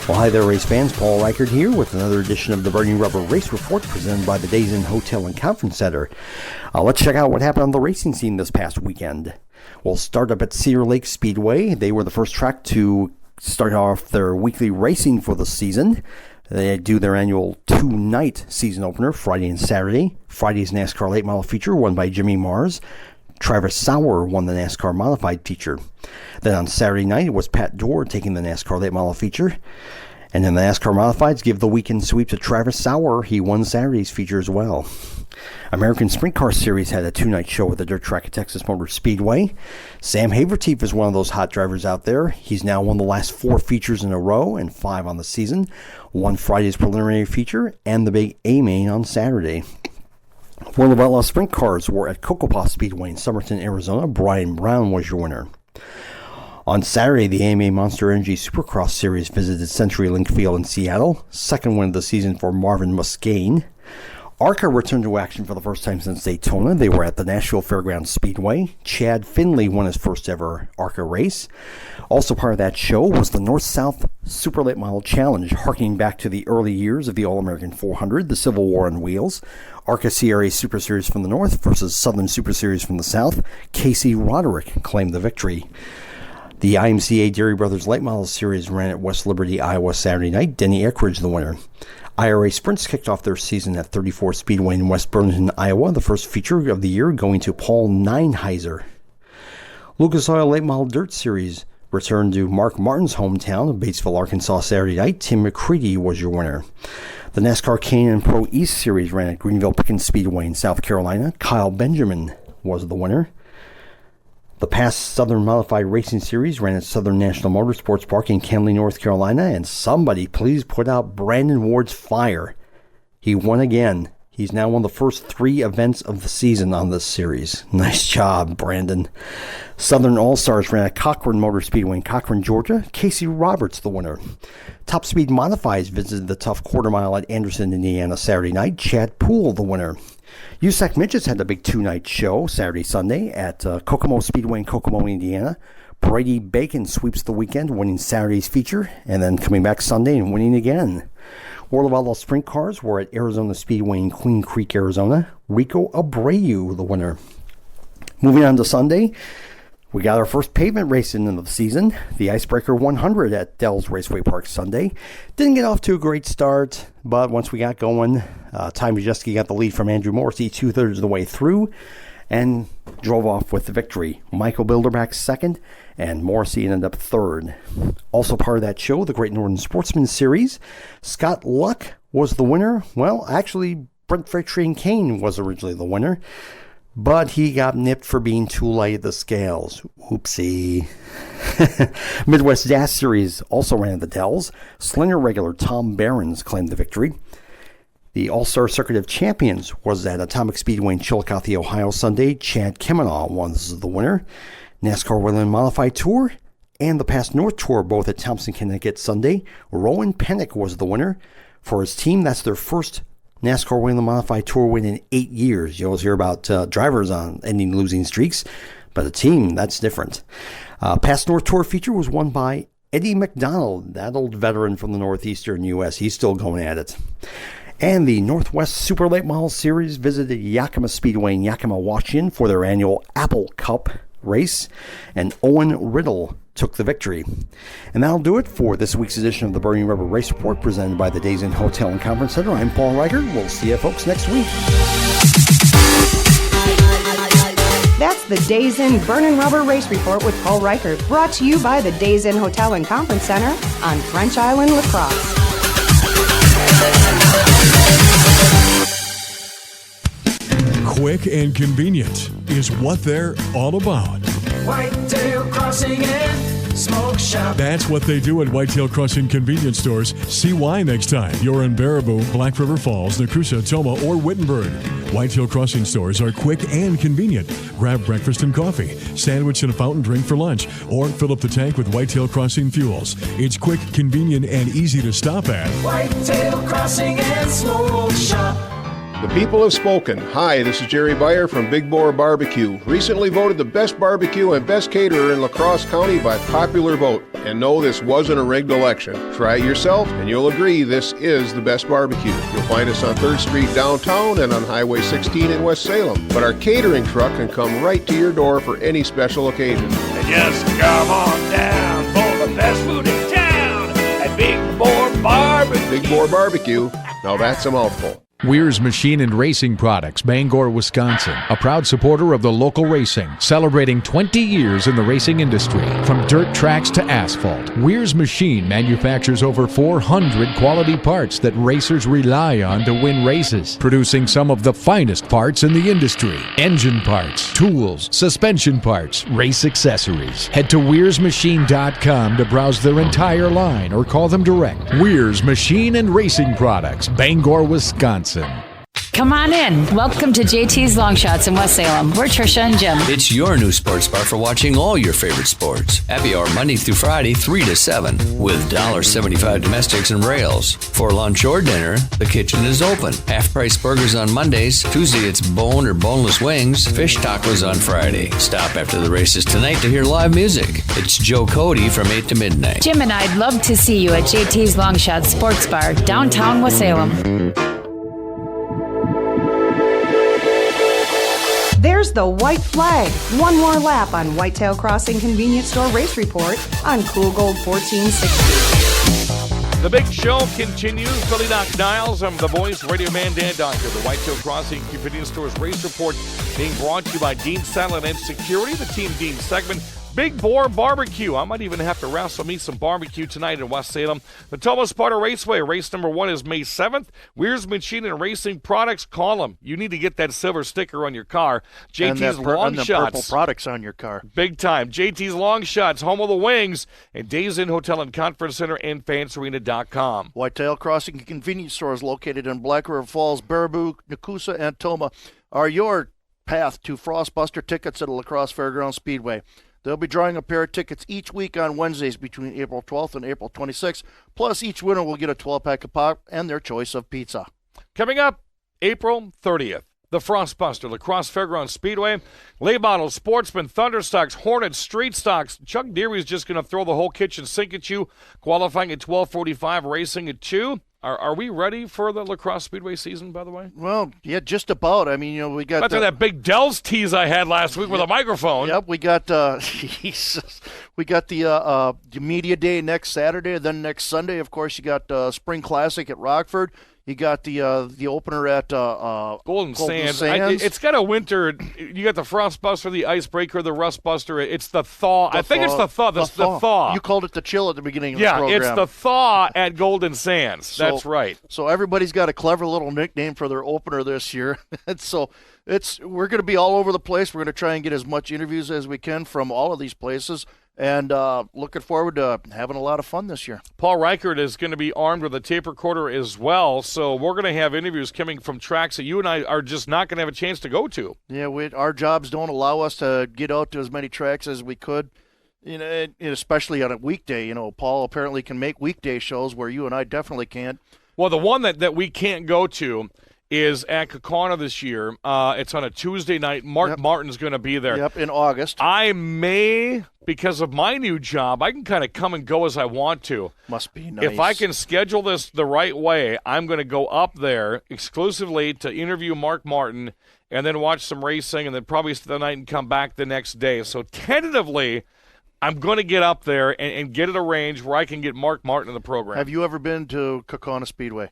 Well, hi there, race fans. Paul Reichert here with another edition of the Burning Rubber Race Report presented by the Days Inn Hotel and Conference Center. Let's check out what happened on the racing scene this past weekend. We'll start up at Cedar Lake Speedway. They were the first track to start off their weekly racing for the season. They do their annual two-night season opener, Friday and Saturday. Friday's NASCAR Late Model feature won by Jimmy Mars. Travis Sauer won the NASCAR Modified feature. Then on Saturday night, it was Pat Dorr taking the NASCAR Late Model feature. And then the NASCAR Modifieds give the weekend sweep to Travis Sauer. He won Saturday's feature as well. American Sprint Car Series had a two-night show at the dirt track at Texas Motor Speedway. Sam Haverteef is one of those hot drivers out there. He's now won the last 4 features in a row and 5 on the season. Won Friday's preliminary feature and the big A-Main on Saturday. World of Outlaw Sprint Cars were at Cocopah Speedway in Somerton, Arizona. Brian Brown was your winner. On Saturday, the AMA Monster Energy Supercross Series visited CenturyLink Field in Seattle. Second win of the season for Marvin Muscane. ARCA returned to action for the first time since Daytona. They were at the Nashville Fairgrounds Speedway. Chad Finley won his first ever ARCA race. Also part of that show was the North-South Super Late Model Challenge, harkening back to the early years of the All-American 400, the Civil War on wheels. ARCA CRA Super Series from the north versus Southern Super Series from the south. Casey Roderick claimed the victory. The IMCA Dairy Brothers Late Model Series ran at West Liberty, Iowa Saturday night. Denny Eckridge the winner. IRA Sprints kicked off their season at 34 Speedway in West Burlington, Iowa. The first feature of the year going to Paul Neinheiser. Lucas Oil Late Model Dirt Series returned to Mark Martin's hometown of Batesville, Arkansas Saturday night. Tim McCready was your winner. The NASCAR K&N Pro East Series ran at Greenville Pickens Speedway in South Carolina. Kyle Benjamin was the winner. The past Southern Modified Racing Series ran at Southern National Motorsports Park in Kenly, North Carolina, and somebody please put out Brandon Ward's fire. He won again. He's now won the first 3 events of the season on this series. Nice job, Brandon. Southern All-Stars ran at Cochran Motor Speedway in Cochran, Georgia. Casey Roberts the winner. Top Speed Modifieds visited the tough quarter mile at Anderson, Indiana Saturday night. Chad Poole the winner. USAC Midgets had a big 2-night show Saturday, Sunday at Kokomo Speedway in Kokomo, Indiana. Brady Bacon sweeps the weekend, winning Saturday's feature, and then coming back Sunday and winning again. World of Outlaw Sprint Cars were at Arizona Speedway in Queen Creek, Arizona. Rico Abreu the winner. Moving on to Sunday, we got our first pavement race in the season, the Icebreaker 100 at Dells Raceway Park Sunday. Didn't get off to a great start, but once we got going, Ty Majeski got the lead from Andrew Morrissey 2/3 of the way through and drove off with the victory. Michael Bilderback second, and Morrissey ended up third. Also part of that show, the Great Northern Sportsman Series. Scott Luck was the winner. Well, actually, Brent Freightrain Kane was originally the winner, but he got nipped for being too light at the scales. Oopsie. Midwest Dash Series also ran at the Dells. Slinger regular Tom Behrens claimed the victory. The All-Star Circuit of Champions was at Atomic Speedway in Chillicothe, Ohio Sunday. Chad Kemenaugh was the winner. NASCAR Woodland Modified Tour and the Past North Tour both at Thompson, Connecticut Sunday. Rowan Pennick was the winner. For his team, that's their first NASCAR Woodland Modified Tour win in 8 years. You always hear about drivers on ending losing streaks, but a team, that's different. Past North Tour feature was won by Eddie McDonald, that old veteran from the Northeastern U.S. He's still going at it. And the Northwest Super Late Model Series visited Yakima Speedway in Yakima, Washington for their annual Apple Cup race, and Owen Riddle took the victory. And that'll do it for this week's edition of the Burning Rubber Race Report presented by the Days Inn Hotel and Conference Center. I'm Paul Reichert. We'll see you folks next week. That's the Days Inn Burnin' Rubber Race Report with Paul Reichert, brought to you by the Days Inn Hotel and Conference Center on French Island, La Crosse. Quick and convenient is what they're all about. Whitetail Crossing and Smoke Shop. That's what they do at Whitetail Crossing convenience stores. See why next time you're in Baraboo, Black River Falls, Nakusa, Toma, or Wittenberg. Whitetail Crossing stores are quick and convenient. Grab breakfast and coffee, sandwich and a fountain drink for lunch, or fill up the tank with Whitetail Crossing fuels. It's quick, convenient, and easy to stop at Whitetail Crossing and Smoke Shop. The people have spoken. Hi, this is Jerry Beyer from Big Boar Barbecue. Recently voted the best barbecue and best caterer in La Crosse County by popular vote. And no, this wasn't a rigged election. Try it yourself and you'll agree this is the best barbecue. You'll find us on 3rd Street downtown and on Highway 16 in West Salem. But our catering truck can come right to your door for any special occasion. And just come on down for the best food in town at Big Boar Barbecue. Big Boar Barbecue. Now that's a mouthful. Weir's Machine and Racing Products, Bangor, Wisconsin. A proud supporter of the local racing, celebrating 20 years in the racing industry. From dirt tracks to asphalt, Weir's Machine manufactures over 400 quality parts that racers rely on to win races, producing some of the finest parts in the industry. Engine parts, tools, suspension parts, race accessories. Head to WeirsMachine.com to browse their entire line or call them direct. Weir's Machine and Racing Products, Bangor, Wisconsin. Come on in. Welcome to JT's Long Shots in West Salem. We're Trisha and Jim. It's your new sports bar for watching all your favorite sports. Happy hour Monday through Friday, 3 to 7, with $1.75 domestics and rails. For lunch or dinner, the kitchen is open. Half-price burgers on Mondays. Tuesday, it's bone or boneless wings. Fish tacos on Friday. Stop after the races tonight to hear live music. It's Joe Cody from 8 to midnight. Jim and I'd love to see you at JT's Long Shots Sports Bar, downtown West Salem. There's the white flag. One more lap on Whitetail Crossing Convenience Store Race Report on Cool Gold 1460. The big show continues. Billy Doc Niles, I'm the voice, radio man Dan Doctor. The Whitetail Crossing Convenience Stores Race Report being brought to you by Dean Satellite and Security, the Team Dean segment. Big Boar Barbecue. I might even have to wrestle me some barbecue tonight in West Salem. The Thomas Sparta Raceway. Race number 1 is May 7th. Weir's Machine and Racing Products. Call them. You need to get that silver sticker on your car. JT's Long and the Shots. purple products on your car. Big time. JT's Long Shots, home of the wings, and Days Inn Hotel and Conference Center and FansArena.com. Whitetail Crossing Convenience Stores located in Black River Falls, Baraboo, Nakusa, and Toma are your path to Frostbuster tickets at the La Crosse Fairgrounds Speedway. They'll be drawing a pair of tickets each week on Wednesdays between April 12th and April 26th. Plus, each winner will get a 12-pack of pop and their choice of pizza. Coming up, April 30th, the Frostbuster, La Crosse Fairgrounds Speedway. Lay Bottles, Sportsman, Thunderstocks, Hornets, Street Stocks. Chuck Deary's just going to throw the whole kitchen sink at you, qualifying at 12:45, racing at 2. Are we ready for the La Crosse Speedway season, by the way? Well, yeah, just about. I mean, we got after that big Dells tease I had last week with a microphone. Yep, we got we got the media day next Saturday. Then next Sunday, of course, you got Spring Classic at Rockford. You got the opener at Golden Sands. It's got a winter. You got the Frostbuster, the Icebreaker, the Rustbuster. It's the Thaw. I think it's the Thaw. The thaw. You called it the Chill at the beginning of the program. Yeah, it's the Thaw at Golden Sands. That's right. So everybody's got a clever little nickname for their opener this year. So we're going to be all over the place. We're going to try and get as much interviews as we can from all of these places. And looking forward to having a lot of fun this year. Paul Reichert is going to be armed with a tape recorder as well, so we're going to have interviews coming from tracks that you and I are just not going to have a chance to go to. Yeah, our jobs don't allow us to get out to as many tracks as we could, especially on a weekday. Paul apparently can make weekday shows where you and I definitely can't. Well, the one that we can't go to is at Kaukauna this year. It's on a Tuesday night. Mark Martin's going to be there. Yep, in August. I may, because of my new job, I can kind of come and go as I want to. Must be nice. If I can schedule this the right way, I'm going to go up there exclusively to interview Mark Martin and then watch some racing and then probably stay the night and come back the next day. So tentatively, I'm going to get up there and get it arranged where I can get Mark Martin in the program. Have you ever been to Kaukauna Speedway?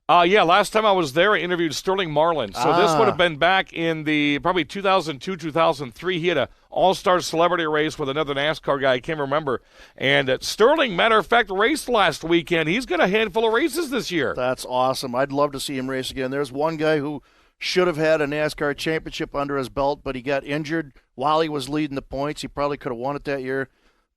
Yeah, last time I was there, I interviewed Sterling Marlin. So this would have been back in the probably 2002, 2003. He had an all-star celebrity race with another NASCAR guy. I can't remember. And Sterling, matter of fact, raced last weekend. He's got a handful of races this year. That's awesome. I'd love to see him race again. There's one guy who should have had a NASCAR championship under his belt, but he got injured while he was leading the points. He probably could have won it that year,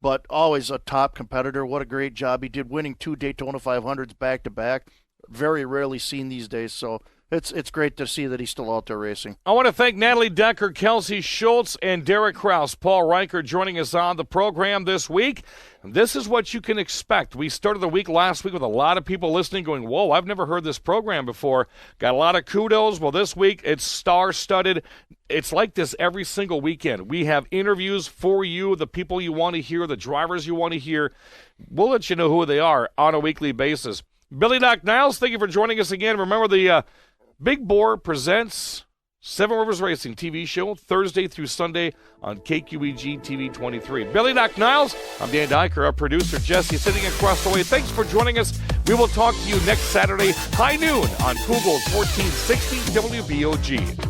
but always a top competitor. What a great job he did, winning 2 Daytona 500s back-to-back. Very rarely seen these days, so it's great to see that he's still out there racing. I want to thank Natalie Decker, Kelsey Schultz, and Derek Kraus. Paul Reichert joining us on the program this week. This is what you can expect. We started the week last week with a lot of people listening going, whoa, I've never heard this program before. Got a lot of kudos. Well, this week it's star-studded. It's like this every single weekend. We have interviews for you, the people you want to hear, the drivers you want to hear. We'll let you know who they are on a weekly basis. Billy Doc Niles, thank you for joining us again. Remember, the Big Boar presents Seven Rivers Racing TV show Thursday through Sunday on KQEG TV 23. Billy Doc Niles, I'm Dan Dyker, our producer Jesse sitting across the way. Thanks for joining us. We will talk to you next Saturday, high noon on Cool Gold 1460 WBOG.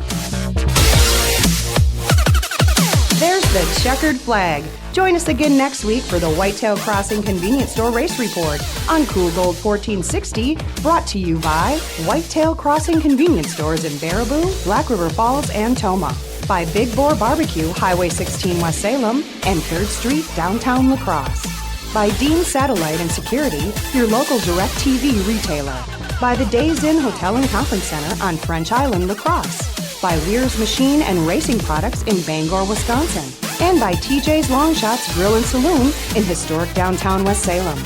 There's the checkered flag. Join us again next week for the Whitetail Crossing Convenience Store Race Report on Cool Gold 1460, brought to you by Whitetail Crossing Convenience Stores in Baraboo, Black River Falls, and Toma. By Big Boar Barbecue, Highway 16 West Salem, and 3rd Street, downtown La Crosse. By Dean Satellite and Security, your local DirecTV retailer. By the Days Inn Hotel and Conference Center on French Island, La Crosse. By Weir's Machine and Racing Products in Bangor, Wisconsin. And by TJ's Long Shots Grill and Saloon in historic downtown West Salem.